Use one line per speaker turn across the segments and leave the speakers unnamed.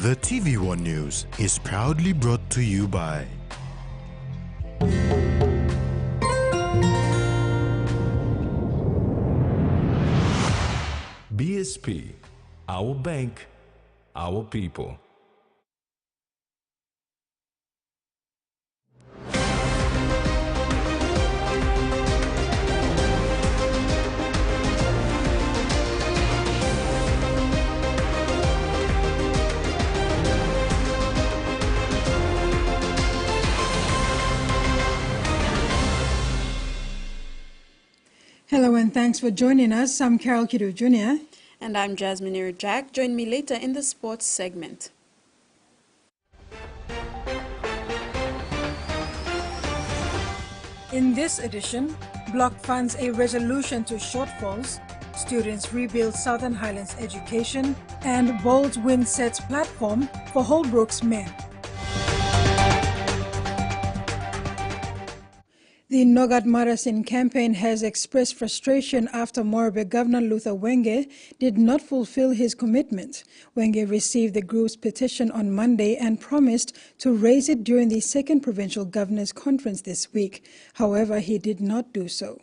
The TVWAN News is proudly brought to you by
BSP, our bank, our people.
Hello and thanks for joining us. I'm Carol Kidu Jr.
And I'm Jasmine Jack. Join me later in the sports segment.
In this edition, Bloc funds a resolution to shortfalls, students rebuild Southern Highlands education, and Bold Win sets platform for Holbrook's men. The Nogat Marasin campaign has expressed frustration after Morabe Governor Luther Wenge did not fulfill his commitment. Wenge received the group's petition on Monday and promised to raise it during the second provincial governors' conference this week. However, he did not do so.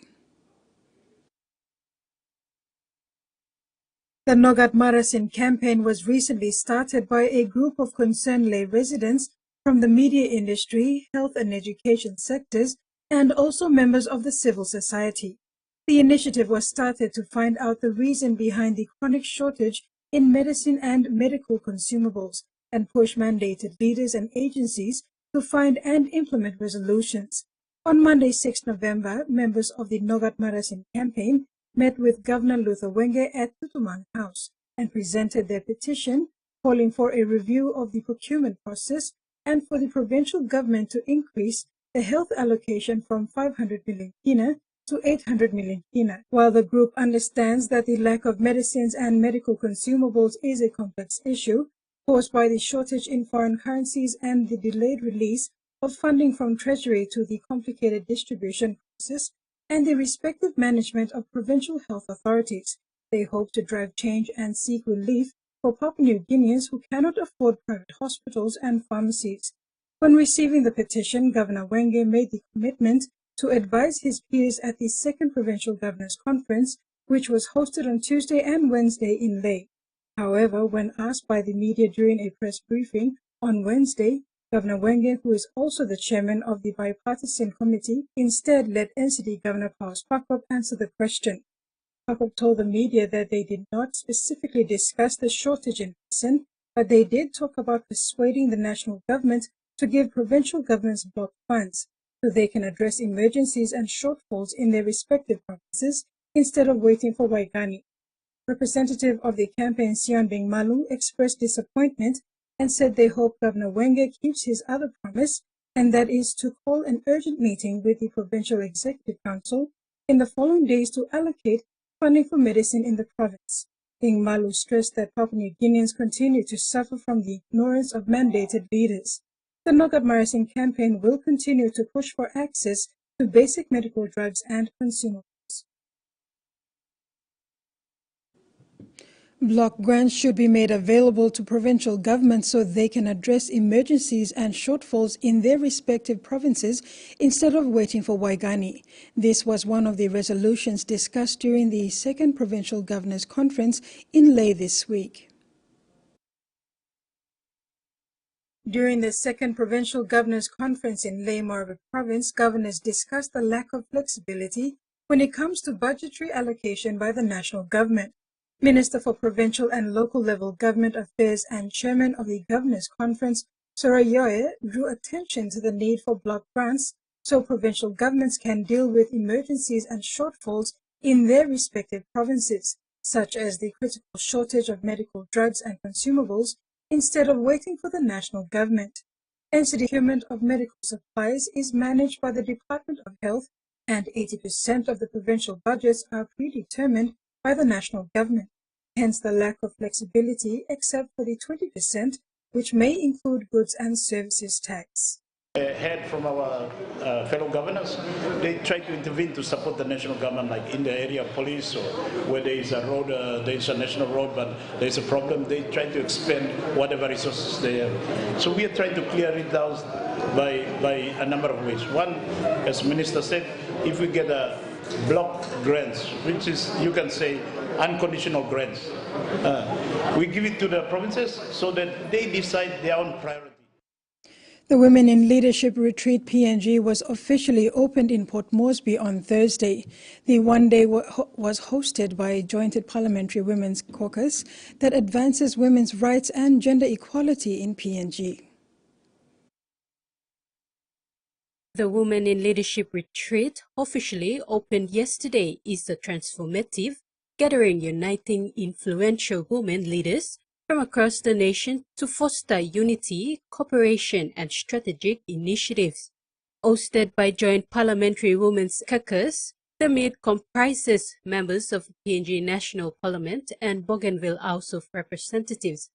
The Nogat Marasin campaign was recently started by a group of concerned lay residents from the media industry, health and education sectors, and also members of the civil society. The initiative was started to find out the reason behind the chronic shortage in medicine and medical consumables and push mandated leaders and agencies to find and implement resolutions. On Monday, 6 November, members of the Nogat Marasin campaign met with Governor Luther Wenge at Tutumang House and presented their petition calling for a review of the procurement process and for the provincial government to increase the health allocation from 500 million kina to 800 million kina. While the group understands that the lack of medicines and medical consumables is a complex issue caused by the shortage in foreign currencies and the delayed release of funding from Treasury to the complicated distribution process and the respective management of provincial health authorities, they hope to drive change and seek relief for Papua New Guineans who cannot afford private hospitals and pharmacies. When receiving the petition, Governor Wenge made the commitment to advise his peers at the second provincial governors' conference, which was hosted on Tuesday and Wednesday in Leh. However, when asked by the media during a press briefing on Wednesday, Governor Wenge, who is also the chairman of the bipartisan committee, instead let NCD Governor Paus Pakop answer the question. Pakop told the media that they did not specifically discuss the shortage in medicine, but they did talk about persuading the national government to give provincial governments block funds so they can address emergencies and shortfalls in their respective provinces instead of waiting for Waigani. Representative of the campaign Sion Bing Malu expressed disappointment and said they hope Governor Wenge keeps his other promise, and that is to call an urgent meeting with the Provincial Executive Council in the following days to allocate funding for medicine in the province. Bing Malu stressed that Papua New Guineans continue to suffer from the ignorance of mandated leaders. The Nogat Marasin campaign will continue to push for access to basic medical drugs and consumables. Block grants should be made available to provincial governments so they can address emergencies and shortfalls in their respective provinces instead of waiting for Waigani. This was one of the resolutions discussed during the second provincial governors' conference in Leh this week. During the second provincial governors' conference in Leh Morabe province, governors discussed the lack of flexibility when it comes to budgetary allocation by the national government. Minister for Provincial and Local Level Government Affairs and Chairman of the Governors' Conference, Sorayoe, drew attention to the need for block grants so provincial governments can deal with emergencies and shortfalls in their respective provinces, such as the critical shortage of medical drugs and consumables, instead of waiting for the national government. NCD procurement of medical supplies is managed by the Department of Health, and 80% of the provincial budgets are predetermined by the national government, hence the lack of flexibility except for the 20%, which may include goods and services tax.
Heard from our fellow governors, they try to intervene to support the national government, like in the area of police or where there is a road, there is a national road, but there is a problem. They try to expend whatever resources they have. So we are trying to clear it out by a number of ways. One, as Minister said, if we get a block grants, which is, you can say, unconditional grants, we give it to the provinces so that they decide their own priority.
The Women in Leadership Retreat PNG was officially opened in Port Moresby on Thursday. The one-day was hosted by a jointed parliamentary women's caucus that advances women's rights and gender equality in PNG.
The Women in Leadership Retreat, officially opened yesterday, is a transformative gathering uniting influential women leaders from across the nation to foster unity, cooperation and strategic initiatives. Hosted by Joint Parliamentary Women's Caucus, the meet comprises members of PNG National Parliament and Bougainville House of Representatives.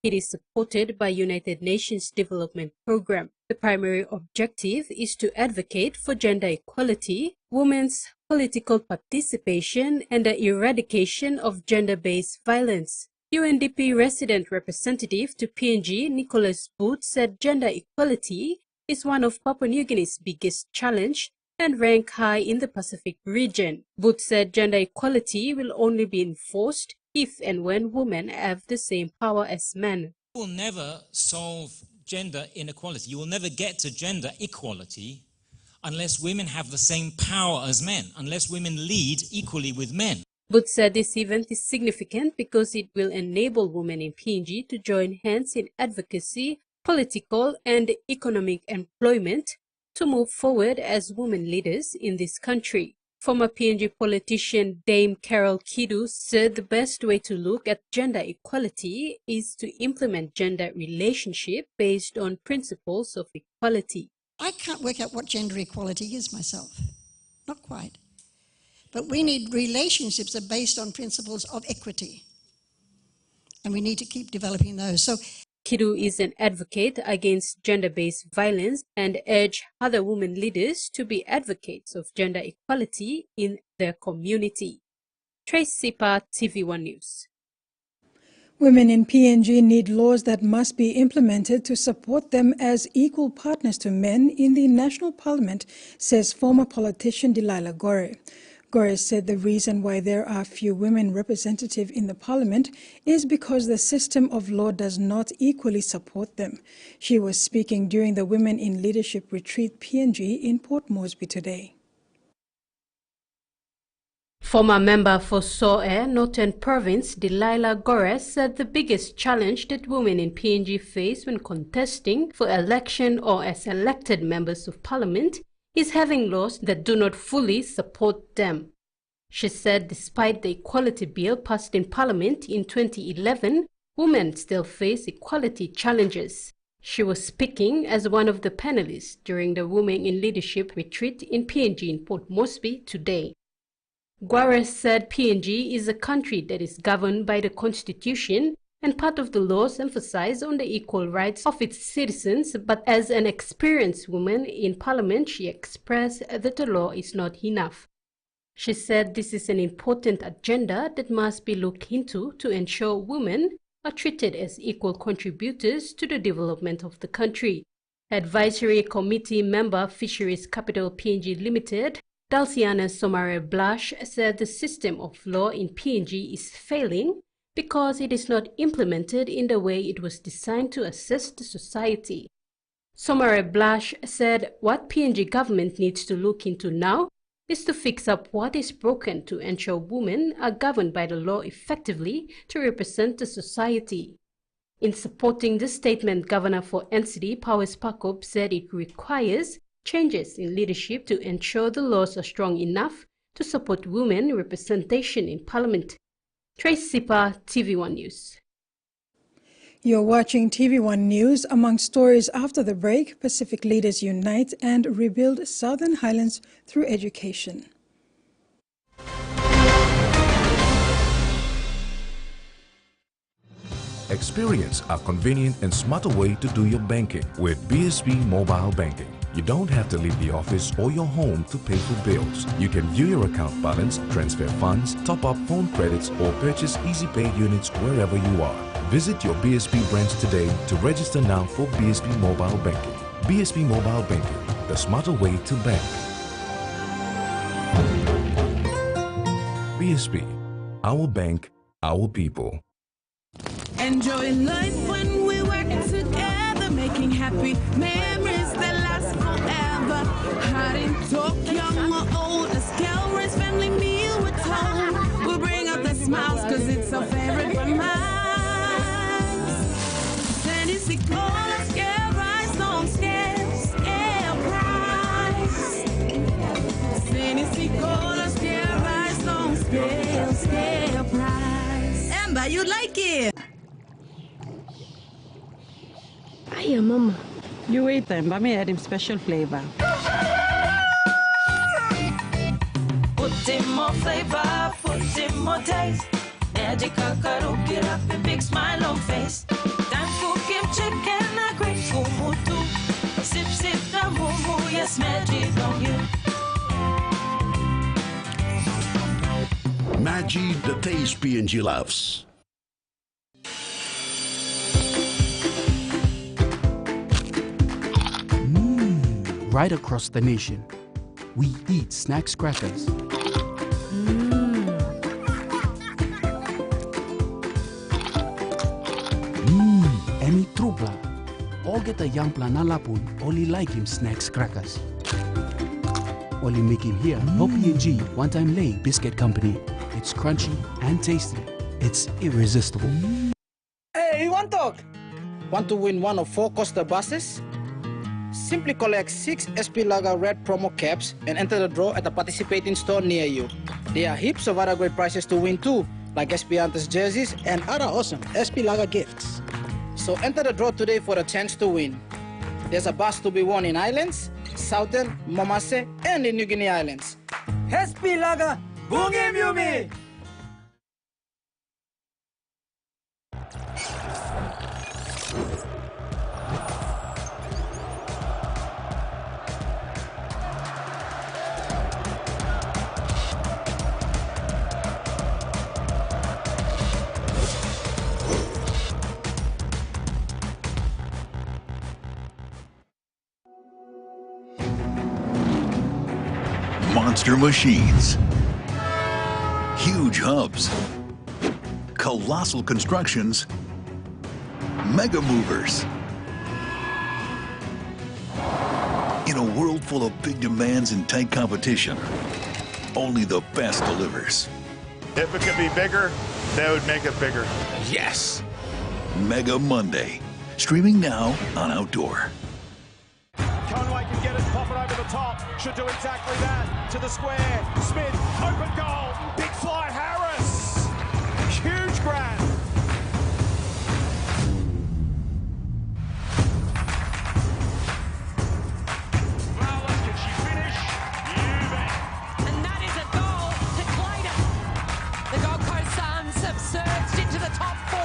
It is supported by United Nations Development Programme. The primary objective is to advocate for gender equality, women's political participation, and the eradication of gender-based violence. UNDP resident representative to PNG, Nicholas Booth, said gender equality is one of Papua New Guinea's biggest challenge and rank high in the Pacific region. Booth said gender equality will only be enforced if and when women have the same power as men.
You will never solve gender inequality. You will never get to gender equality unless women have the same power as men, unless women lead equally with men.
Booth said this event is significant because it will enable women in PNG to join hands in advocacy, political and economic employment to move forward as women leaders in this country. Former PNG politician Dame Carol Kidu said the best way to look at gender equality is to implement gender relationship based on principles of equality.
I can't work out what gender equality is myself, not quite. But we need relationships that are based on principles of equity. And we need to keep developing those. So
Kidu is an advocate against gender-based violence and urged other women leaders to be advocates of gender equality in their community. Trace Sipa, TV1 News.
Women in PNG need laws that must be implemented to support them as equal partners to men in the National Parliament, says former politician Delilah Gore. Gore said the reason why there are few women representatives in the parliament is because the system of law does not equally support them. She was speaking during the Women in Leadership Retreat PNG in Port Moresby today.
Former member for Soe, Northern Province, Delilah Gore said the biggest challenge that women in PNG face when contesting for election or as elected members of parliament is having laws that do not fully support them. She said despite the equality bill passed in Parliament in 2011, women still face equality challenges. She was speaking as one of the panelists during the Women in Leadership Retreat in PNG in Port Moresby today. Guare said PNG is a country that is governed by the Constitution and part of the laws emphasize on the equal rights of its citizens, but as an experienced woman in Parliament, she expressed that the law is not enough. She said this is an important agenda that must be looked into to ensure women are treated as equal contributors to the development of the country. Advisory Committee member Fisheries Capital PNG Limited, Dalciana Somare Blash, said the system of law in PNG is failing because it is not implemented in the way it was designed to assist the society. Somare Blash said what PNG government needs to look into now is to fix up what is broken to ensure women are governed by the law effectively to represent the society. In supporting this statement, Governor for NCD, Powers Pakop, said it requires changes in leadership to ensure the laws are strong enough to support women representation in Parliament. Trace Sipa, TV1 News.
You're watching TV1 News. Among stories after the break, Pacific leaders unite and rebuild Southern Highlands through education.
Experience a convenient and smarter way to do your banking with BSP Mobile Banking. You don't have to leave the office or your home to pay for bills. You can view your account balance, transfer funds, top up phone credits, or purchase Easy Pay units wherever you are. Visit your BSP branch today to register now for BSP Mobile Banking. BSP Mobile Banking, the smarter way to bank. BSP, our bank, our people.
Enjoying life when we're working together, making happy memories that last forever. Hiding, talk, young or old, as calories, family meal we're told. We'll bring out the smiles cause it's our favorite from us. Tennessee cola, scare rice, don't scare price. Tennessee cola, scare rice, don't scare price. Amber, you like it?
Hiya, Mama.
You wait then, but me add him special flavor.
Put in more flavor, put in more taste. Magic kakaru, get up a big smile on face. Time for Kim chicken, a great fumu too. Sip, sip, the moo, yes, magic on you.
Magic, the taste PNG loves.
Right across the nation, we eat snacks crackers. Emi trupla. All get a young planalapun, only like him snacks crackers. Only make him here, no PNG, one time lay biscuit company. It's crunchy and tasty. It's irresistible.
Hey, you want to talk? Want to win one of 4 Costa buses? Simply collect 6 SP Lager Red promo caps and enter the draw at a participating store near you. There are heaps of other great prizes to win too, like SP Hunters jerseys and other awesome SP Lager gifts. So enter the draw today for a chance to win. There's a bus to be won in Islands, Southern, Momase, and the New Guinea Islands. SP Lager, Bungi Mumi!
Monster machines, huge hubs, colossal constructions, mega movers. In a world full of big demands and tight competition, only the best delivers.
If it could be bigger, they would make it bigger.
Yes! Mega Monday, streaming now on Outdoor.
Conway can get it, pop it over the top. Should do exactly that. To the square. Smith, open goal. Big fly, Harris. Huge grab. Flowers, can she finish? You bet.
And that is a goal to Clayton. The Gold Coast Suns have surged into the top 4.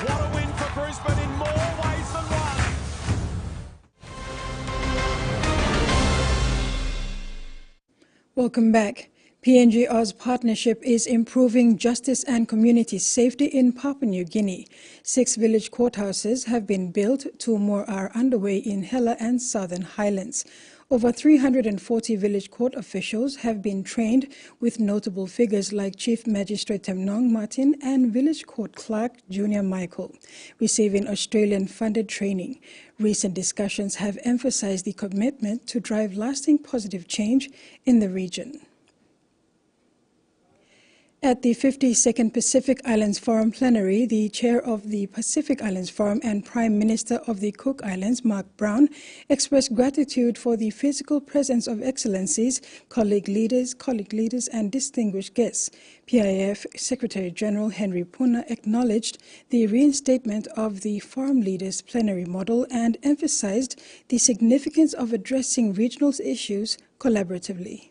What a win for Brisbane in more ways than one.
Welcome back. PNG Oz partnership is improving justice and community safety in Papua New Guinea. 6 village courthouses have been built, 2 more are underway in Hela and Southern Highlands. Over 340 village court officials have been trained, with notable figures like Chief Magistrate Temnong Martin and Village Court Clerk Junior Michael, receiving Australian-funded training. Recent discussions have emphasized the commitment to drive lasting positive change in the region. At the 52nd Pacific Islands Forum plenary, the chair of the Pacific Islands Forum and Prime Minister of the Cook Islands, Mark Brown, expressed gratitude for the physical presence of excellencies, colleague leaders, and distinguished guests. PIF Secretary General Henry Puna acknowledged the reinstatement of the Forum Leaders Plenary model and emphasized the significance of addressing regional issues collaboratively.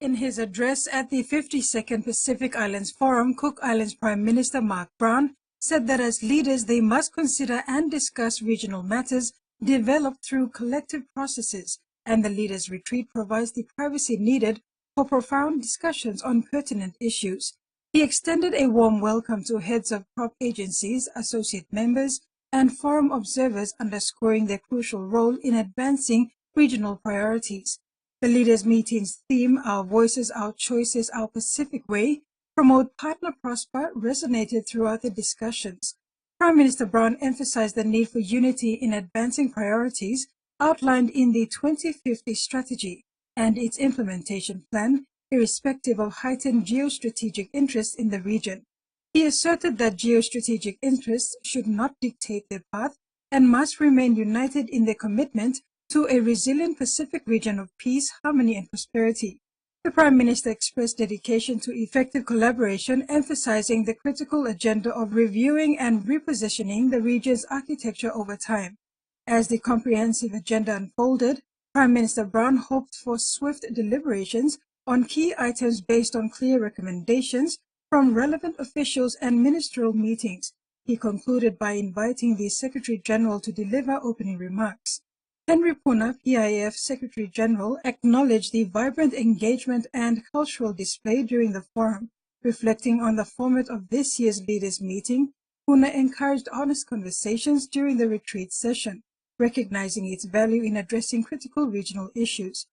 In his address at the 52nd Pacific Islands Forum, Cook Islands Prime Minister Mark Brown said that as leaders they must consider and discuss regional matters developed through collective processes, and the Leaders' Retreat provides the privacy needed for profound discussions on pertinent issues. He extended a warm welcome to heads of prop agencies, associate members, and forum observers, underscoring their crucial role in advancing regional priorities. The leaders' meeting's theme, Our Voices, Our Choices, Our Pacific Way, Promote Partner Prosper, resonated throughout the discussions. Prime Minister Brown emphasized the need for unity in advancing priorities outlined in the 2050 strategy and its implementation plan, irrespective of heightened geostrategic interest in the region. He asserted that geostrategic interests should not dictate their path and must remain united in their commitment to a resilient Pacific region of peace, harmony, and prosperity. The Prime Minister expressed dedication to effective collaboration, emphasizing the critical agenda of reviewing and repositioning the region's architecture over time. As the comprehensive agenda unfolded, Prime Minister Brown hoped for swift deliberations on key items based on clear recommendations from relevant officials and ministerial meetings. He concluded by inviting the Secretary General to deliver opening remarks. Henry Puna, PIF Secretary General, acknowledged the vibrant engagement and cultural display during the forum. Reflecting on the format of this year's leaders' meeting, Puna encouraged honest conversations during the retreat session, recognizing its value in addressing critical regional issues.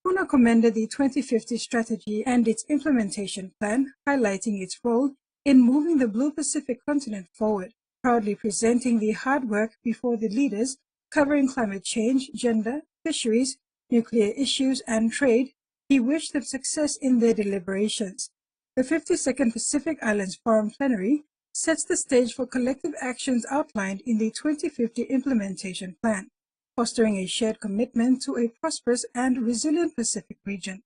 Puna commended the 2050 strategy and its implementation plan, highlighting its role in moving the Blue Pacific continent forward, proudly presenting the hard work before the leaders covering climate change, gender, fisheries, nuclear issues, and trade. He wished them success in their deliberations. The 52nd Pacific Islands Forum plenary sets the stage for collective actions outlined in the 2050 implementation plan, fostering a shared commitment to a prosperous and resilient Pacific region.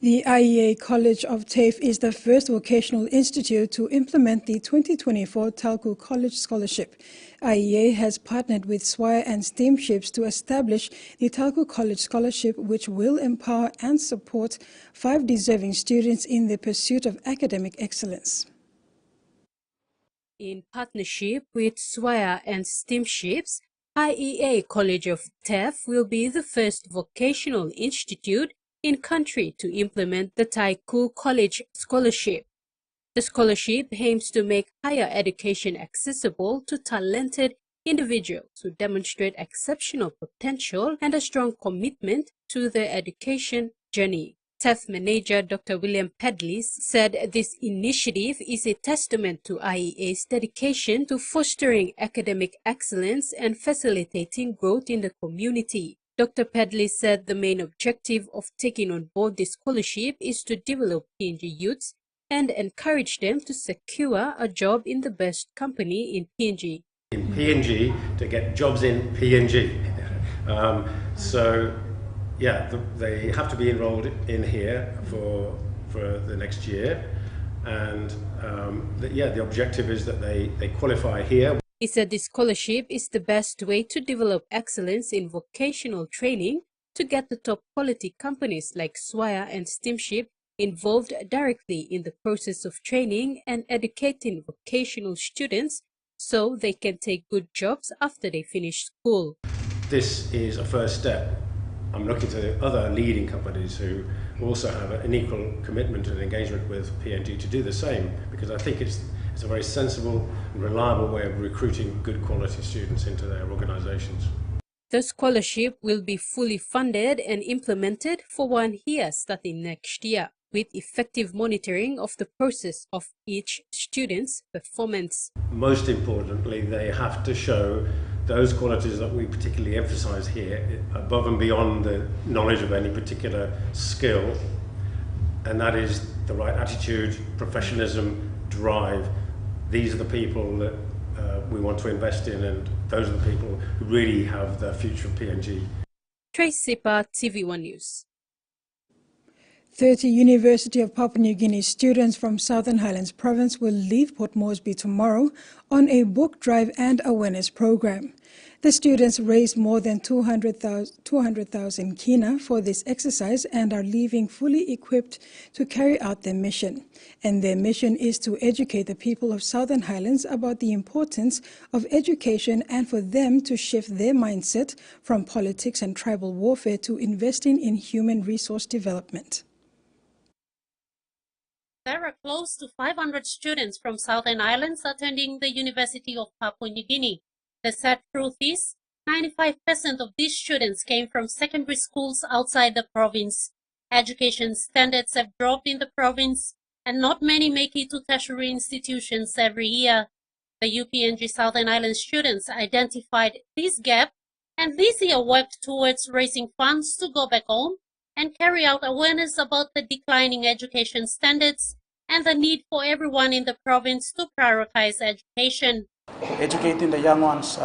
The IEA College of TAFE is the first vocational institute to implement the 2024 Talku College Scholarship. IEA has partnered with Swire and Steamships to establish the Talku College Scholarship, which will empower and support 5 deserving students in the pursuit of academic excellence.
In partnership with Swire and Steamships, IEA College of TAFE will be the first vocational institute in country to implement the Talku College Scholarship. The scholarship aims to make higher education accessible to talented individuals who demonstrate exceptional potential and a strong commitment to their education journey. TAFE manager Dr. William Pedley said this initiative is a testament to IEA's dedication to fostering academic excellence and facilitating growth in the community. Dr. Pedley said the main objective of taking on board this scholarship is to develop PNG youths and encourage them to secure a job in the best company in PNG.
In PNG, to get jobs in PNG. They have to be enrolled in here for the next year, and the objective is that they qualify here.
He said this scholarship is the best way to develop excellence in vocational training to get the top quality companies like Swire and Steamship involved directly in the process of training and educating vocational students so they can take good jobs after they finish school.
This is a first step. I'm looking to other leading companies who also have an equal commitment and engagement with PNG to do the same, because I think it's a very sensible and reliable way of recruiting good quality students into their organizations.
The scholarship will be fully funded and implemented for 1 year starting next year, with effective monitoring of the process of each student's performance.
Most importantly, they have to show those qualities that we particularly emphasize here, above and beyond the knowledge of any particular skill, and that is the right attitude, professionalism, drive. These are the people that we want to invest in, and those are the people who really have the future of PNG.
Trace Sipa, TV1 News.
30 University of Papua New Guinea students from Southern Highlands Province will leave Port Moresby tomorrow on a book drive and awareness program. The students raised more than 200,000 kina for this exercise and are leaving fully equipped to carry out their mission. And their mission is to educate the people of Southern Highlands about the importance of education and for them to shift their mindset from politics and tribal warfare to investing in human resource development.
There are close to 500 students from Southern Islands attending the University of Papua New Guinea. The sad truth is, 95% of these students came from secondary schools outside the province. Education standards have dropped in the province, and not many make it to tertiary institutions every year. The UPNG Southern Islands students identified this gap, and this year worked towards raising funds to go back home and carry out awareness about the declining education standards and the need for everyone in the province to prioritize education.
Educating the young ones,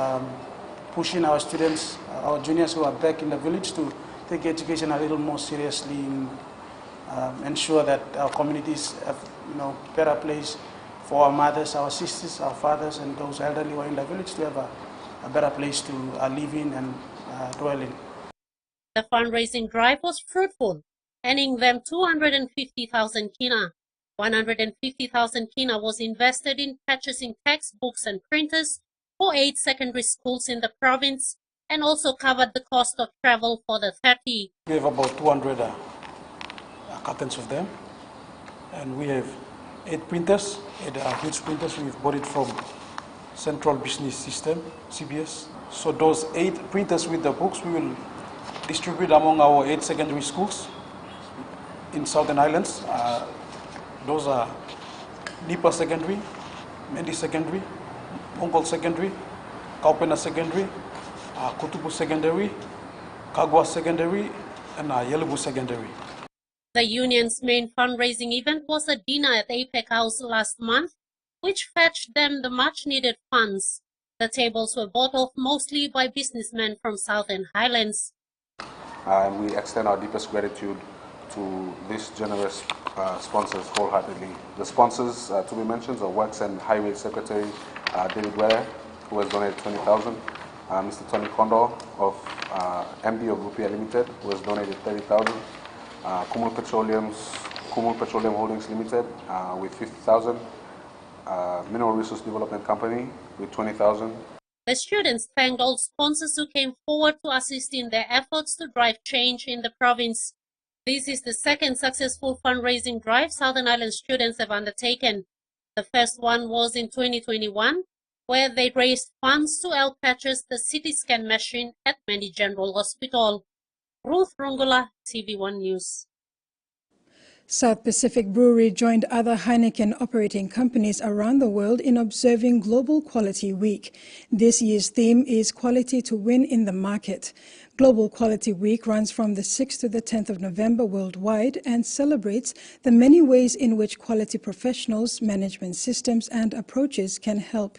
pushing our students, our juniors who are back in the village to take education a little more seriously and ensure that our communities have better place for our mothers, our sisters, our fathers, and those elderly who are in the village to have a better place to live in and dwell in.
The fundraising drive was fruitful, earning them 250,000 kina. 150,000 kina was invested in purchasing textbooks and printers for 8 secondary schools in the province and also covered the cost of travel for the 30.
We have about 200 cartons of them, and we have 8 printers, 8 huge printers. We've bought it from Central Business System, CBS. So those 8 printers with the books we will distribute among our 8 secondary schools in Southern Islands. Those are Nipa Secondary, Mendi Secondary, Mongol Secondary, Kaupena Secondary, Kutubu Secondary, Kagwa Secondary, and Yelubu Secondary.
The union's main fundraising event was a dinner at APEC House last month, which fetched them the much-needed funds. The tables were bought off mostly by businessmen from Southern Highlands.
And we extend our deepest gratitude to these generous sponsors wholeheartedly. The sponsors to be mentioned are Works and Highway Secretary David Ware, who has donated 20,000. Mr. Tony Kondo of MD of Rupia Limited, who has donated 30,000. Kumul Petroleum Holdings Limited with 50,000. Mineral Resource Development Company with 20,000.
The students thanked all sponsors who came forward to assist in their efforts to drive change in the province. This is the second successful fundraising drive Southern Island students have undertaken. The first one was in 2021, where they raised funds to help purchase the CT scan machine at Mendi General Hospital. Ruth Rungula, TV1 News.
South Pacific Brewery joined other Heineken operating companies around the world in observing Global Quality Week. This year's theme is Quality to Win in the Market. Global Quality Week runs from the 6th to the 10th of November worldwide and celebrates the many ways in which quality professionals, management systems and approaches can help.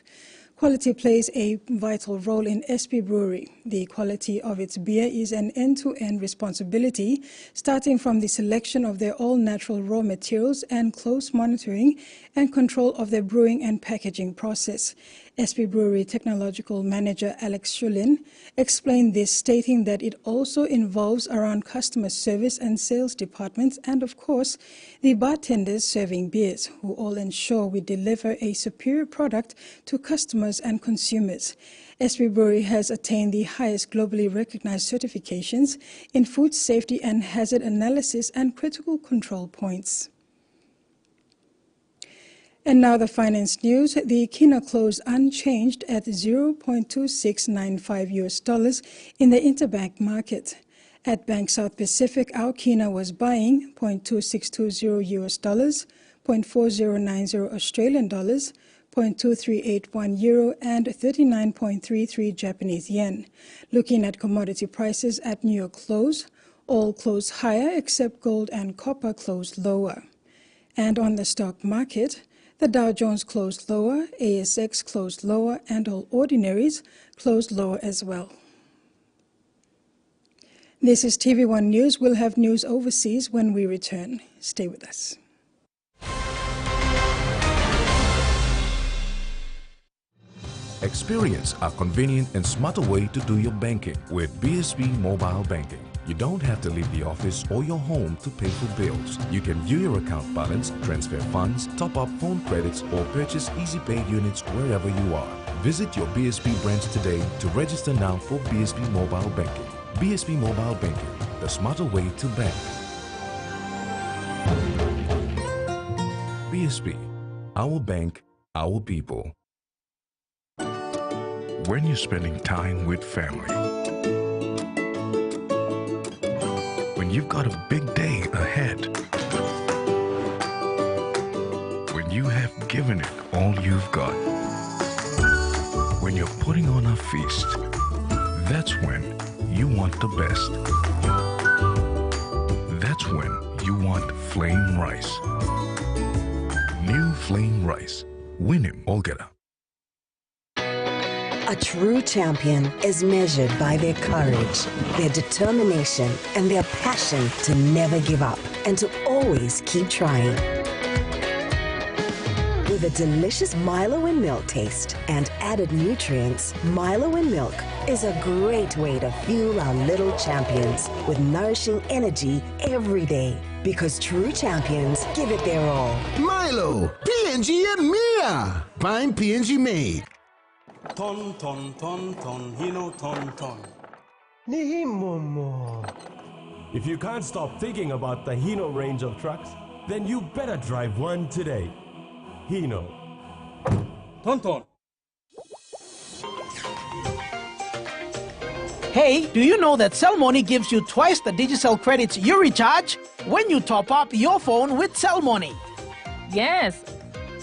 Quality plays a vital role in SP Brewery. The quality of its beer is an end-to-end responsibility, starting from the selection of their all-natural raw materials and close monitoring and control of their brewing and packaging process. SP Brewery Technological Manager Alex Shulin explained this, stating that it also involves around customer service and sales departments and, of course, the bartenders serving beers, who all ensure we deliver a superior product to customers and consumers. SP Brewery has attained the highest globally recognized certifications in food safety and hazard analysis and critical control points. And now the finance news. The kina closed unchanged at $0.2695 in the interbank market. At Bank South Pacific, our kina was buying $0.2620, $0.4090 Australian dollars, €0.2381 and 39.33 Japanese yen. Looking at commodity prices at New York close, all closed higher except gold and copper closed lower. And on the stock market, the Dow Jones closed lower, ASX closed lower, and all ordinaries closed lower as well. This is TV1 News. We'll have news overseas when we return. Stay with us.
Experience a convenient and smarter way to do your banking with BSB Mobile Banking. You don't have to leave the office or your home to pay for bills. You can view your account balance, transfer funds, top up phone credits, or purchase Easy Pay units wherever you are. Visit your BSB branch today to register now for BSB Mobile Banking. BSB Mobile Banking, the smarter way to bank. BSB, our bank, our people.
When you're spending time with family, when you've got a big day ahead, when you have given it all you've got, when you're putting on a feast, that's when you want the best. That's when you want flame rice. New flame rice. Win him, Olgeta.
A true champion is measured by their courage, their determination, and their passion to never give up and to always keep trying. With a delicious Milo and milk taste and added nutrients, Milo and milk is a great way to fuel our little champions with nourishing energy every day. Because true champions give it their all.
Milo, PNG and Mia. Fine PNG made.
Ton, ton, ton, ton, hino, ton, ton.
If you can't stop thinking about the Hino range of trucks, then you better drive one today. Hino.
Ton, ton.
Hey, do you know that Cell Money gives you twice the Digicel credits you recharge when you top up your phone with Cell Money?
Yes,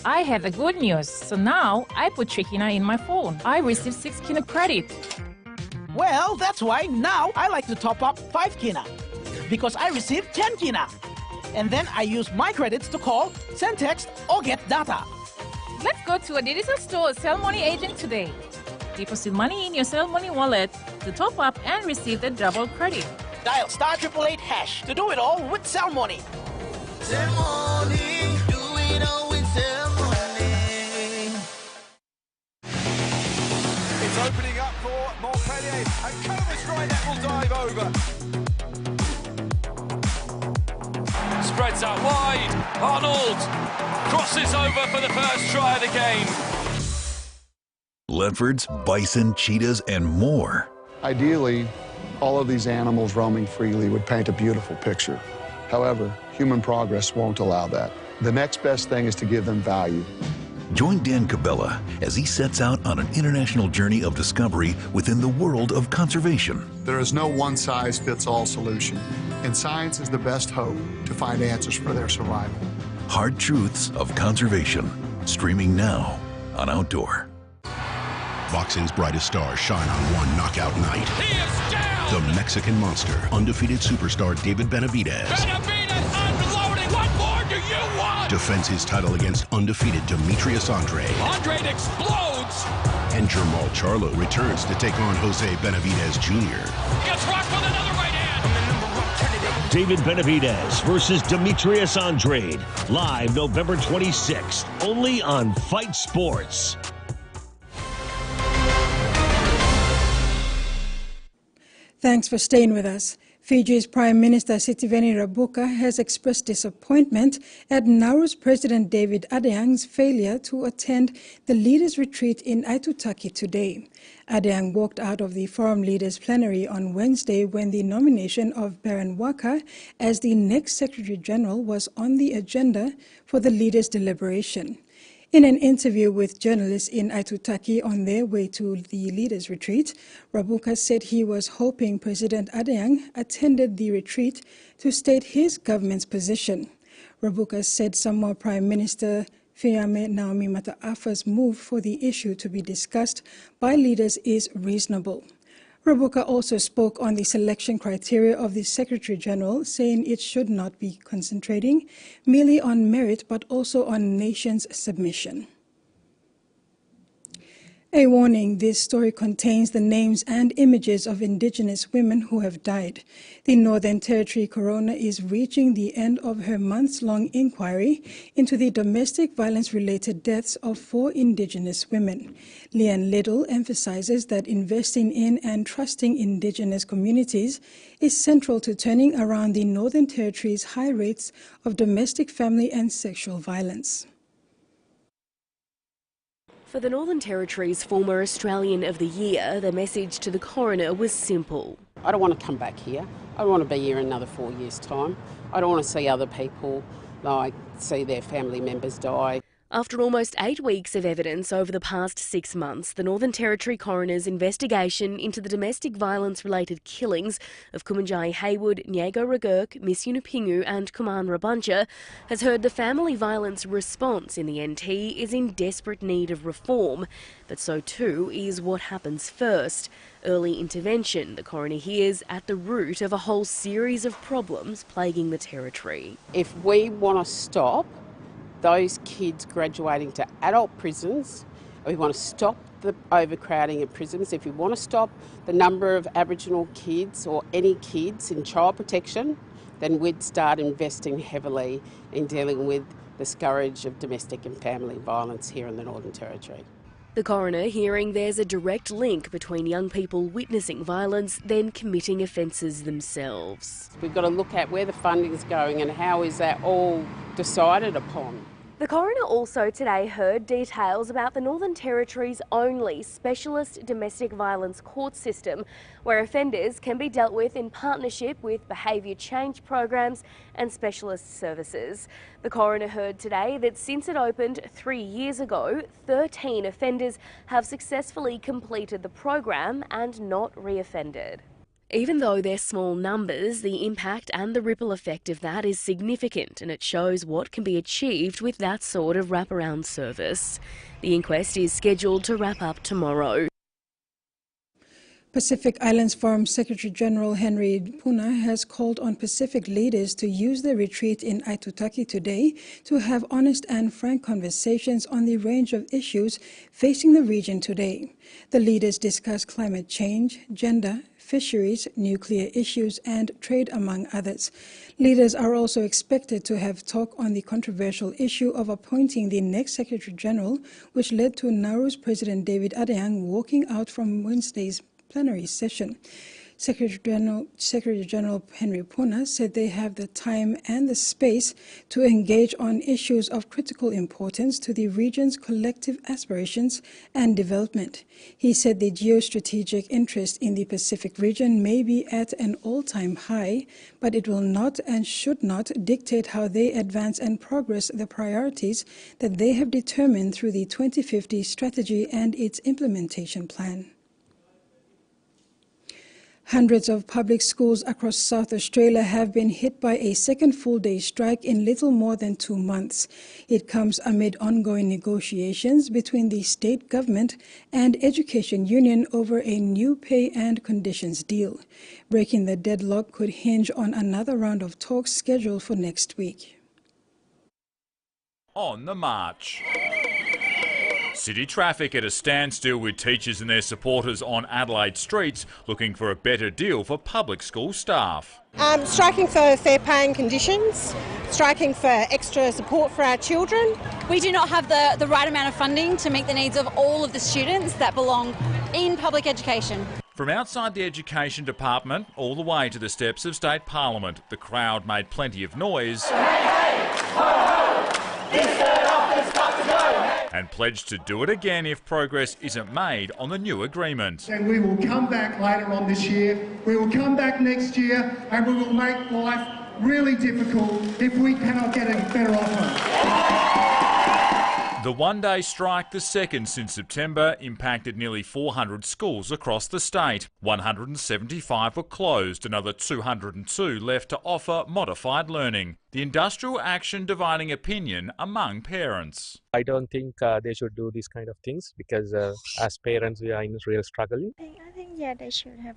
I have the good news. So now I put 3 kina in my phone. I receive 6 kina credit.
Well, that's why now I like to top up 5 kina. Because I receive 10 kina. And then I use my credits to call, send text, or get data.
Let's go to a Digicel store Cell Money agent today. Deposit money in your Cell Money wallet to top up and receive the double credit.
Dial *888# to do it all with Cell Money.
Cell Money, do it all with Cell Money. It's opening up for Montpellier, and Comer's right that will dive over.
Spreads out wide. Arnold crosses over for the first try of the game.
Leopards, bison, cheetahs, and more.
Ideally, all of these animals roaming freely would paint a beautiful picture. However, human progress won't allow that. The next best thing is to give them value.
Join Dan Cabela as he sets out on an international journey of discovery within the world of conservation.
There is no one-size-fits-all solution, and science is the best hope to find answers for their survival.
Hard Truths of Conservation, streaming now on Outdoor.
Boxing's brightest stars shine on one knockout night.
He is down!
The Mexican monster, undefeated superstar David Benavidez.
Benavidez unloading! What more do you want?
Defends his title against undefeated Demetrius Andrade.
Andrade explodes!
And Jermall Charlo returns to take on Jose Benavidez Jr.
Gets rocked with another right hand!
David Benavidez versus Demetrius Andrade. Live November 26th, only on Fight Sports.
Thanks for staying with us. Fiji's Prime Minister Sitiveni Rabuka has expressed disappointment at Nauru's President David Adeyang's failure to attend the leaders' retreat in Aitutaki today. Adeyang walked out of the Forum Leaders Plenary on Wednesday when the nomination of Baron Waka as the next Secretary General was on the agenda for the leaders' deliberation. In an interview with journalists in Aitutaki on their way to the leaders' retreat, Rabuka said he was hoping President Adeyang attended the retreat to state his government's position. Rabuka said Samoa Prime Minister Fiame Naomi Mata'afa's move for the issue to be discussed by leaders is reasonable. Rabuka also spoke on the selection criteria of the Secretary General, saying it should not be concentrating merely on merit but also on nations' submission. A warning, this story contains the names and images of Indigenous women who have died. The Northern Territory coroner is reaching the end of her months-long inquiry into the domestic violence-related deaths of 4 Indigenous women. Leanne Little emphasizes that investing in and trusting Indigenous communities is central to turning around the Northern Territory's high rates of domestic, family and sexual violence.
For the Northern Territory's former Australian of the Year, the message to the coroner was simple.
I don't want to come back here. I don't want to be here in another 4 years' time. I don't want to see other people, see their family members die.
After almost 8 weeks of evidence over the past 6 months, the Northern Territory coroner's investigation into the domestic violence-related killings of Kumanjai Haywood, Nyago Ragurk, Miss Yunupingu and Kuman Rabuncha has heard the family violence response in the NT is in desperate need of reform, but so too is what happens first. Early intervention, the coroner hears, at the root of a whole series of problems plaguing the Territory.
If we want to stop those kids graduating to adult prisons, we want to stop the overcrowding of prisons, if we want to stop the number of Aboriginal kids or any kids in child protection, then we'd start investing heavily in dealing with the scourge of domestic and family violence here in the Northern Territory.
The coroner hearing there's a direct link between young people witnessing violence then committing offences themselves.
We've got to look at where the funding's going and how is that all decided upon.
The coroner also today heard details about the Northern Territory's only specialist domestic violence court system, where offenders can be dealt with in partnership with behaviour change programs and specialist services. The coroner heard today that since it opened 3 years ago, 13 offenders have successfully completed the program and not reoffended. Even though they're small numbers, the impact and the ripple effect of that is significant, and it shows what can be achieved with that sort of wraparound service. The inquest is scheduled to wrap up tomorrow.
Pacific Islands Forum Secretary-General Henry Puna has called on Pacific leaders to use their retreat in Aitutaki today to have honest and frank conversations on the range of issues facing the region today. The leaders discussed climate change, gender, fisheries, nuclear issues and trade, among others. Leaders are also expected to have talk on the controversial issue of appointing the next Secretary-General, which led to Nauru's President David Adeyang walking out from Wednesday's plenary session. Secretary-General Henry Puna said they have the time and the space to engage on issues of critical importance to the region's collective aspirations and development. He said the geostrategic interest in the Pacific region may be at an all-time high, but it will not and should not dictate how they advance and progress the priorities that they have determined through the 2050 strategy and its implementation plan. Hundreds of public schools across South Australia have been hit by a second full-day strike in little more than 2 months. It comes amid ongoing negotiations between the state government and education union over a new pay and conditions deal. Breaking the deadlock could hinge on another round of talks scheduled for next week.
On the march. City traffic at a standstill with teachers and their supporters on Adelaide streets looking for a better deal for public school staff.
Striking for fair pay and conditions, striking for extra support for our children.
We do not have the right amount of funding to meet the needs of all of the students that belong in public education.
From outside the Education Department all the way to the steps of State Parliament, the crowd made plenty of noise. And pledged to do it again if progress isn't made on the new agreement.
And we will come back later on this year, we will come back next year, and we will make life really difficult if we cannot get a better offer.
The one-day strike, the second since September, impacted nearly 400 schools across the state. 175 were closed, another 202 left to offer modified learning. The industrial action dividing opinion among parents.
I don't think they should do these kind of things because as parents we are in real struggle.
I think yeah, they should have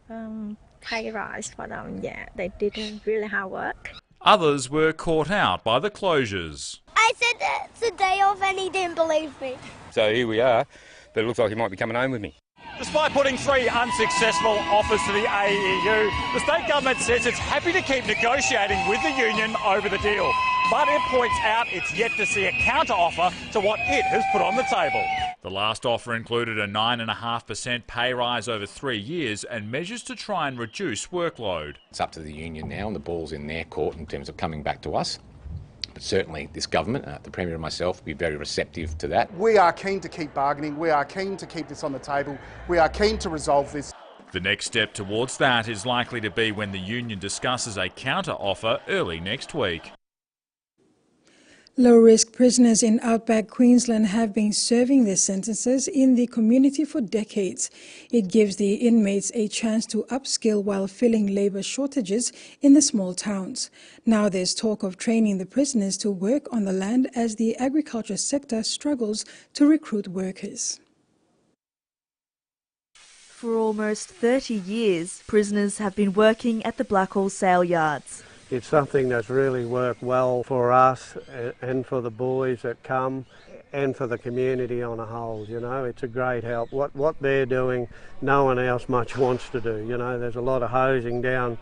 pay rise for them. Yeah, they did really hard work.
Others were caught out by the closures.
I said that it's a day off and he didn't believe me.
So here we are, but it looks like he might be coming home with me.
Despite putting 3 unsuccessful offers to the AEU, the state government says it's happy to keep negotiating with the union over the deal. But it points out it's yet to see a counter-offer to what it has put on the table.
The last offer included a 9.5% pay rise over 3 years and measures to try and reduce workload.
It's up to the union now and the ball's in their court in terms of coming back to us. But certainly this government, the Premier and myself, will be very receptive to that.
We are keen to keep bargaining. We are keen to keep this on the table. We are keen to resolve this.
The next step towards that is likely to be when the union discusses a counter-offer early next week.
Low-risk prisoners in outback Queensland have been serving their sentences in the community for decades. It gives the inmates a chance to upskill while filling labour shortages in the small towns. Now there's talk of training the prisoners to work on the land as the agriculture sector struggles to recruit workers.
For almost 30 years, prisoners have been working at the Blackall sale yards.
It's something that's really worked well for us and for the boys that come and for the community on a whole. You know, it's a great help. What they're doing, no one else much wants to do. You know, there's a lot of hosing down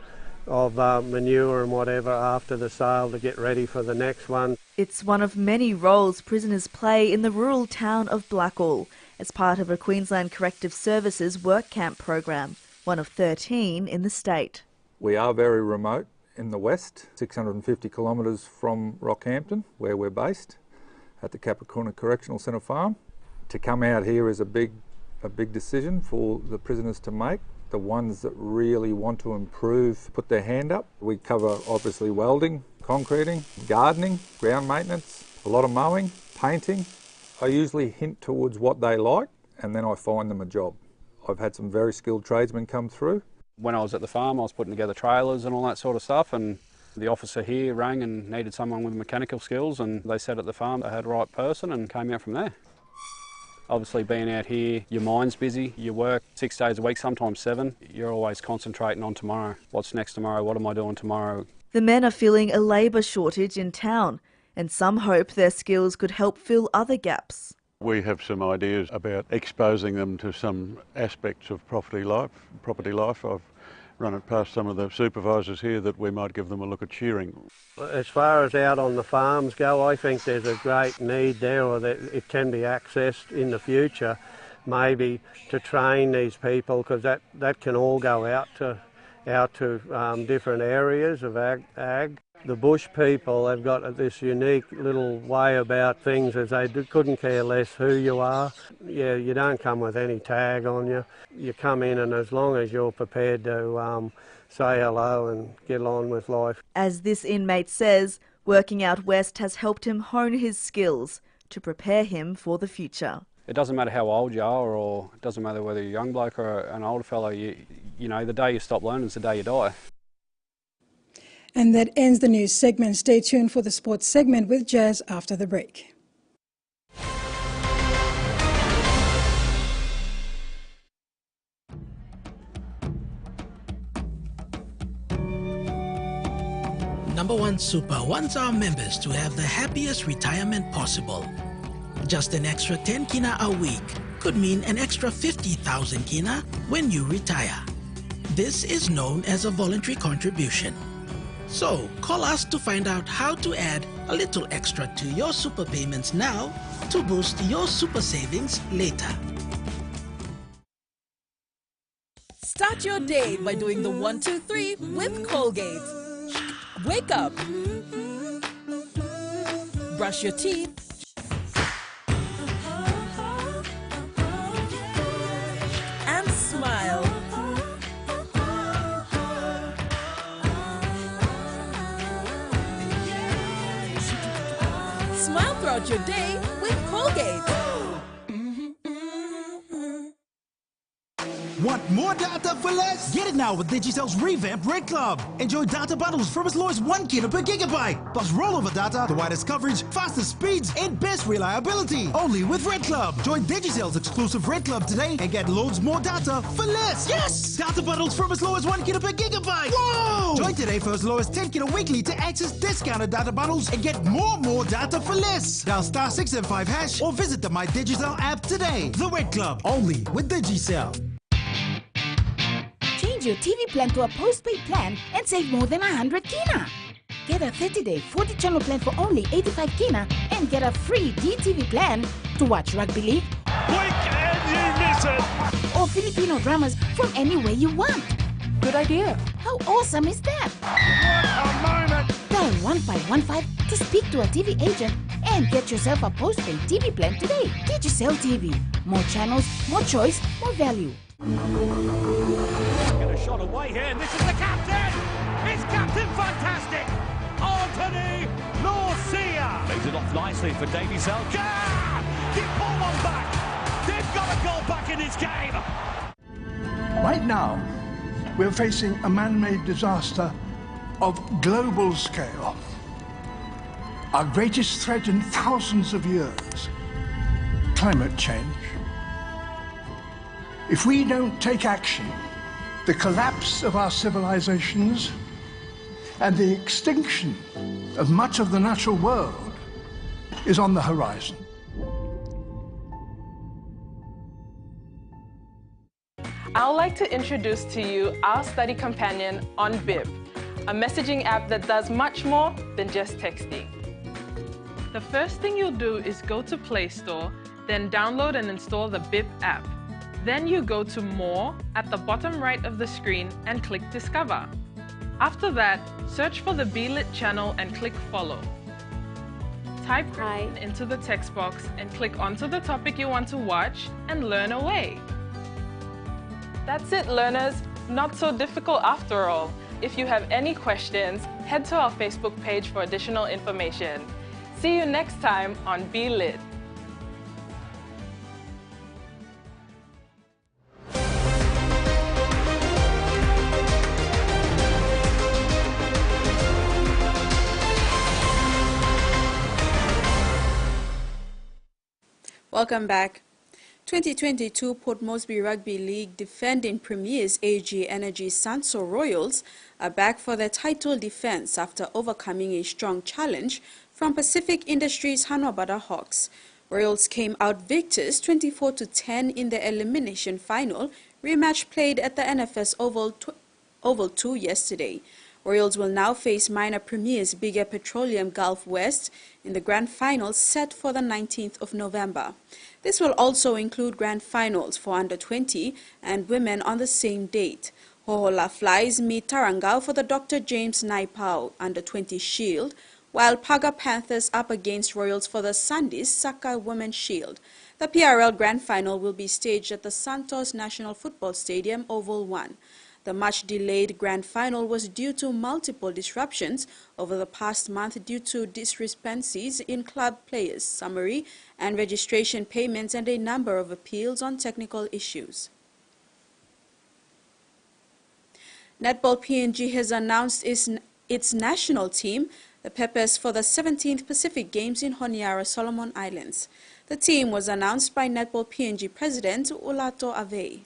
of manure and whatever after the sale to get ready for the next one.
It's one of many roles prisoners play in the rural town of Blackall as part of a Queensland Corrective Services work camp program, one of 13 in the state.
We are very remote in the west, 650 kilometres from Rockhampton, where we're based, at the Capricorn Correctional Centre farm. To come out here is a big decision for the prisoners to make. The ones that really want to improve put their hand up. We cover obviously welding, concreting, gardening, ground maintenance, a lot of mowing, painting. I usually hint towards what they like and then I find them a job. I've had some very skilled tradesmen come through.
When I was at the farm, I was putting together trailers and all that sort of stuff, and the officer here rang and needed someone with mechanical skills, and they said at the farm they had the right person and came out from there. Obviously being out here, your mind's busy, you work 6 days a week, sometimes 7. You're always concentrating on tomorrow. What's next tomorrow? What am I doing tomorrow?
The men are feeling a labour shortage in town, and some hope their skills could help fill other gaps.
We have some ideas about exposing them to some aspects of property life. I've run it past some of the supervisors here that we might give them a look at shearing.
As far as out on the farms go, I think there's a great need there, or that it can be accessed in the future, maybe to train these people, because that can all go out to different areas of ag. The bush people have got this unique little way about things, as they couldn't care less who you are. Yeah, you don't come with any tag on you. You come in, and as long as you're prepared to say hello and get on with life.
As this inmate says, working out west has helped him hone his skills to prepare him for the future.
It doesn't matter how old you are, or it doesn't matter whether you're a young bloke or an older fellow, you know, the day you stop learning is the day you die.
And that ends the news segment. Stay tuned for the sports segment with Jazz after the break.
Number One Super wants our members to have the happiest retirement possible. Just an extra 10 kina a week could mean an extra 50,000 kina when you retire. This is known as a voluntary contribution. So, call us to find out how to add a little extra to your super payments now to boost your super savings later.
Start your day by doing the 1, 2, 3 with Colgate. Wake up. Brush your teeth. And smile. Smile throughout your day with Colgate.
Want more data for less? Get it now with Digicel's revamped Red Club. Enjoy data bundles from as low as 1 GB per gigabyte. Plus rollover data, the widest coverage, fastest speeds, and best reliability. Only with Red Club. Join Digicel's exclusive Red Club today and get loads more data for less. Yes! Data bundles from as low as 1 GB per gigabyte. Whoa! Join today for as low as 10 GB weekly to access discounted data bundles and get more data for less. Dial *675# or visit the My Digicel app today. The Red Club. Only with Digicel.
Change your TV plan to a postpaid plan and save more than 100 kina. Get a 30-day 40-channel plan for only 85 kina and get a free DTV plan to watch rugby league.
Blink and you miss it!
Or Filipino dramas from anywhere you want. Good idea. How awesome is that?
What a moment!
Dial 1515 to speak to a TV agent and get yourself a postpaid TV plan today. Digicel TV. More channels, more choice, more value.
Get a shot away here, and this is the captain! It's Captain Fantastic! Anthony Lucia! Plays it off nicely for Davy Selke. They pull one back! They've got a goal back in this game!
Right now, we're facing a man-made disaster of global scale. Our greatest threat in thousands of years, climate change. If we don't take action, the collapse of our civilizations and the extinction of much of the natural world is on the horizon.
I would like to introduce to you our study companion on Bib, a messaging app that does much more than just texting. The first thing you'll do is go to Play Store, then download and install the Bib app. Then you go to More at the bottom right of the screen and click Discover. After that, search for the BLIT channel and click Follow. Type Hi into the text box and click onto the topic you want to watch and learn away. That's it, learners. Not so difficult after all. If you have any questions, head to our Facebook page for additional information. See you next time on BLIT.
Welcome back. 2022 Port Moresby Rugby League defending premiers AG Energy Sanso Royals are back for their title defense after overcoming a strong challenge from Pacific Industries Hanwabada Hawks. Royals came out victors 24-10 in the elimination final rematch played at the NFS Oval 2 yesterday. Royals will now face minor premiers Bigger Petroleum Gulf West in the grand final set for the 19th of November. This will also include grand finals for under-20 and women on the same date. Hohola Flies meet Tarangao for the Dr. James Naipao under-20 Shield, while Paga Panthers up against Royals for the Sandys Saka Women's Shield. The PRL grand final will be staged at the Santos National Football Stadium Oval 1. The much-delayed grand final was due to multiple disruptions over the past month due to discrepancies in club players' summary and registration payments and a number of appeals on technical issues. Netball PNG has announced its national team, the Peppers, for the 17th Pacific Games in Honiara, Solomon Islands. The team was announced by Netball PNG President Ulato Avei.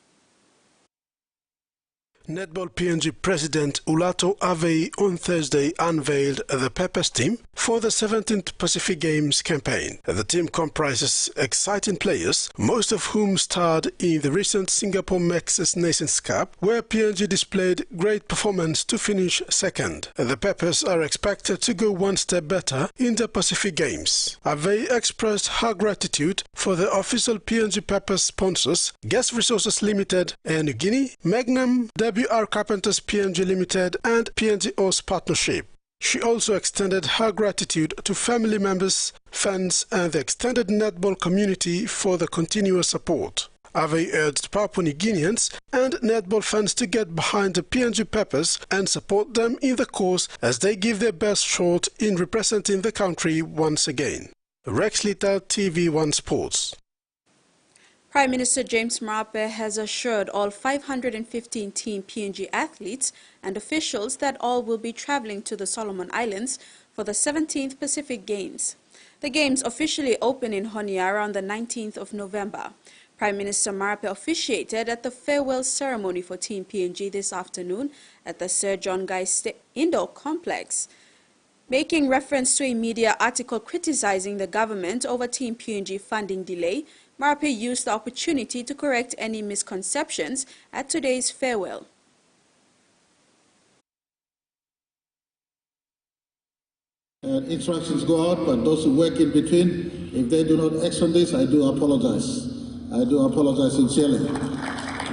Netball PNG President Ulato Avei on Thursday unveiled the Peppers team for the 17th Pacific Games campaign. The team comprises exciting players, most of whom starred in the recent Singapore Maxis Nations Cup, where PNG displayed great performance to finish second. The Peppers are expected to go one step better in the Pacific Games. Avei expressed her gratitude for the official PNG Peppers sponsors, Guest Resources Limited, Air Niugini, Magnum, WR Carpenters PNG Limited and PNG O's partnership. She also extended her gratitude to family members, fans and the extended netball community for the continuous support. Avei urged Papua New Guineans and netball fans to get behind the PNG Peppers and support them in the cause as they give their best shot in representing the country once again. Rex Little, TVWAN Sports.
Prime Minister James Marape has assured all 515 Team PNG athletes and officials that all will be traveling to the Solomon Islands for the 17th Pacific Games. The Games officially open in Honiara on the 19th of November. Prime Minister Marape officiated at the farewell ceremony for Team PNG this afternoon at the Sir John Guy Indoor Complex. Making reference to a media article criticizing the government over Team PNG funding delay, Marape used the opportunity to correct any misconceptions at today's farewell.
Instructions go out, but those who work in between, if they do not act on this, I do apologize. I do apologize sincerely.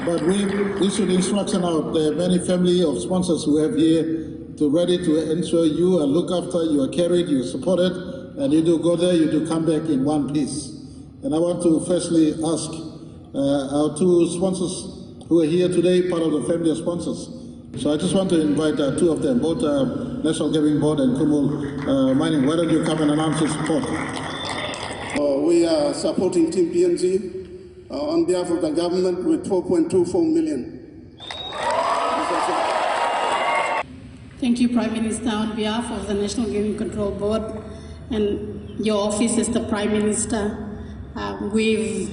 But we issued instruction out. There are many family of sponsors who have here to ready to ensure you are looked after, you are carried, you are supported, and you do go there, you do come back in one piece. And I want to firstly ask our two sponsors who are here today, part of the family of sponsors. So I just want to invite two of them, both National Gaming Board and Kumul Mining. Why don't you come and announce your support?
We are supporting Team PNG on behalf of the government with 4.24 million.
Thank you, Prime Minister. On behalf of the National Gaming Control Board and your office as the Prime Minister, we've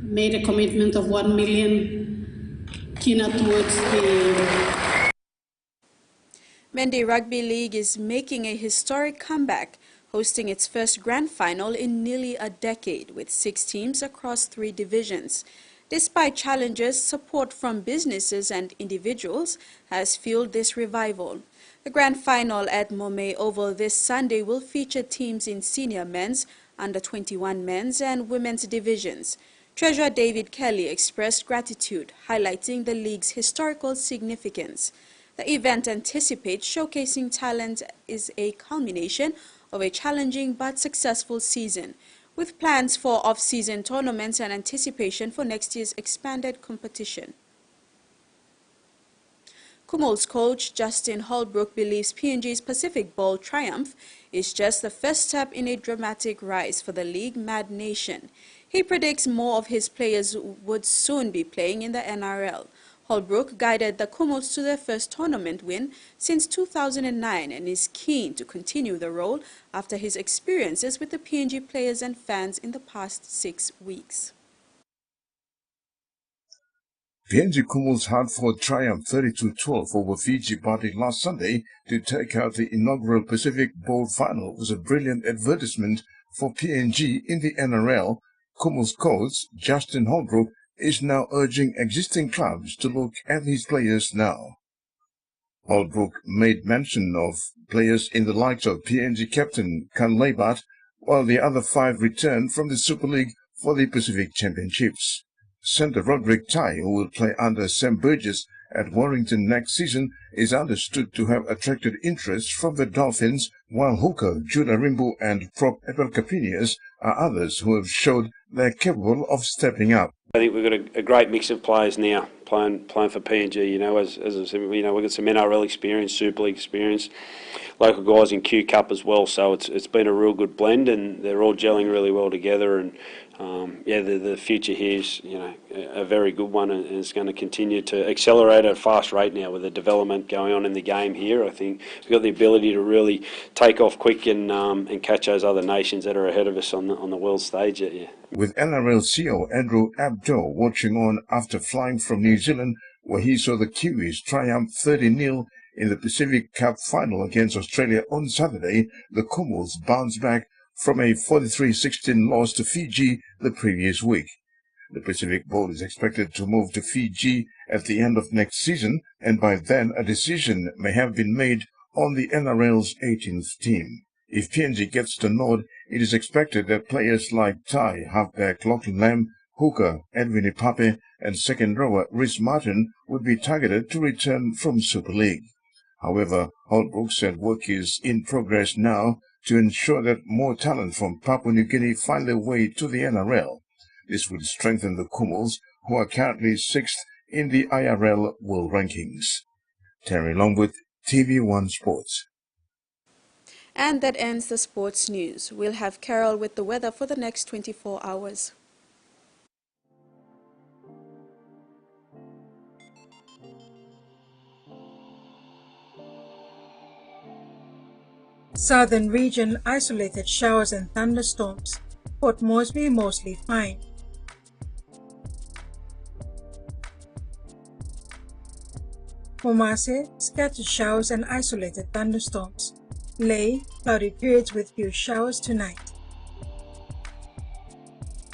made a commitment of 1 million kina towards the...
Mendi Rugby League is making a historic comeback, hosting its first grand final in nearly a decade with 6 teams across 3 divisions. Despite challenges, support from businesses and individuals has fueled this revival. The grand final at Momet Oval this Sunday will feature teams in senior men's, under-21 men's and women's divisions. Treasurer David Kelly expressed gratitude, highlighting the league's historical significance. The event anticipates showcasing talent is a culmination of a challenging but successful season, with plans for off-season tournaments and anticipation for next year's expanded competition. Kumul's coach Justin Holbrook believes PNG's Pacific Bowl triumph is just the first step in a dramatic rise for the league mad nation. He predicts more of his players would soon be playing in the NRL. Holbrook guided the Kumuls to their first tournament win since 2009 and is keen to continue the role after his experiences with the PNG players and fans in the past 6 weeks.
PNG Kumuls hard-fought triumph 32-12 over Fiji party last Sunday to take out the inaugural Pacific Bowl final was a brilliant advertisement for PNG in the NRL. Kumuls coach Justin Holbrook is now urging existing clubs to look at his players now. Holbrook made mention of players in the likes of PNG captain Kan Leibat, while the other 5 returned from the Super League for the Pacific Championships. Centre Roderick Tai, who will play under Sam Burgess at Warrington next season, is understood to have attracted interest from the Dolphins, while hooker Judah Rimbu and prop Epel Capinius are others who have showed they're capable of stepping up.
I think we've got a great mix of players now playing for PNG. You know, as I said, you know, we've got some NRL experience, Super League experience, local guys in Q Cup as well. So it's been a real good blend, and they're all gelling really well together. And yeah, the future here is, you know, a very good one, and it's going to continue to accelerate at a fast rate now with the development going on in the game here. I think we've got the ability to really take off quick and catch those other nations that are ahead of us on the world stage. Yeah.
With NRL CEO Andrew Abdo watching on after flying from New Zealand, where he saw the Kiwis triumph 30-0 in the Pacific Cup final against Australia on Saturday, the Kumuls bounced back from a 43-16 loss to Fiji the previous week. The Pacific Bowl is expected to move to Fiji at the end of next season, and by then a decision may have been made on the NRL's 18th team. If PNG gets the nod, it is expected that players like Tai, halfback Lachlan Lamb, hooker Edwin Ipape, and second rower Rhys Martin would be targeted to return from Super League. However, Holbrook said work is in progress now to ensure that more talent from Papua New Guinea find their way to the NRL. This would strengthen the Kumuls, who are currently 6th in the IRL World Rankings. Terry Longwood, TV1 Sports.
And that ends the sports news. We'll have Carol with the weather for the next 24 hours.
Southern region isolated showers and thunderstorms. Port Moresby mostly fine. Momase, scattered showers and isolated thunderstorms. Lae, cloudy periods with few showers tonight.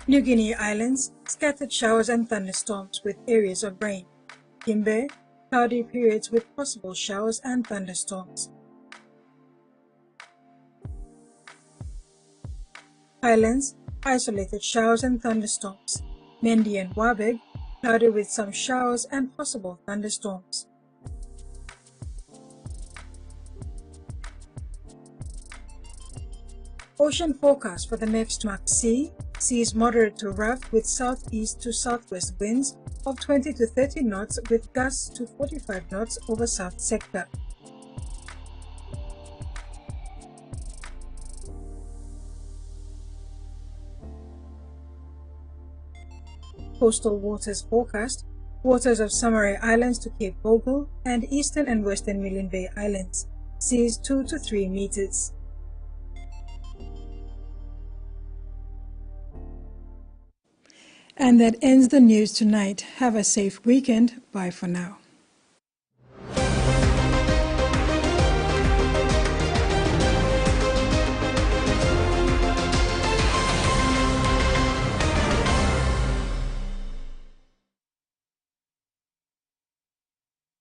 New Guinea Islands, scattered showers and thunderstorms with areas of rain. Kimbe, cloudy periods with possible showers and thunderstorms. Highlands, isolated showers and thunderstorms. Mendi and Wabeg, cloudy with some showers and possible thunderstorms. Ocean forecast for the next month. Seas moderate to rough with southeast to southwest winds of 20 to 30 knots with gusts to 45 knots over south sector. Coastal waters forecast. Waters of Samaray Islands to Cape Bogle and eastern and western Milne Bay Islands. Seas 2 to 3 meters. And that ends the news tonight. Have a safe weekend. Bye for now.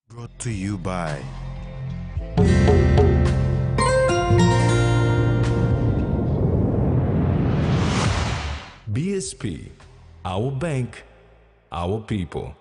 Brought to you by BSP, our bank, our people.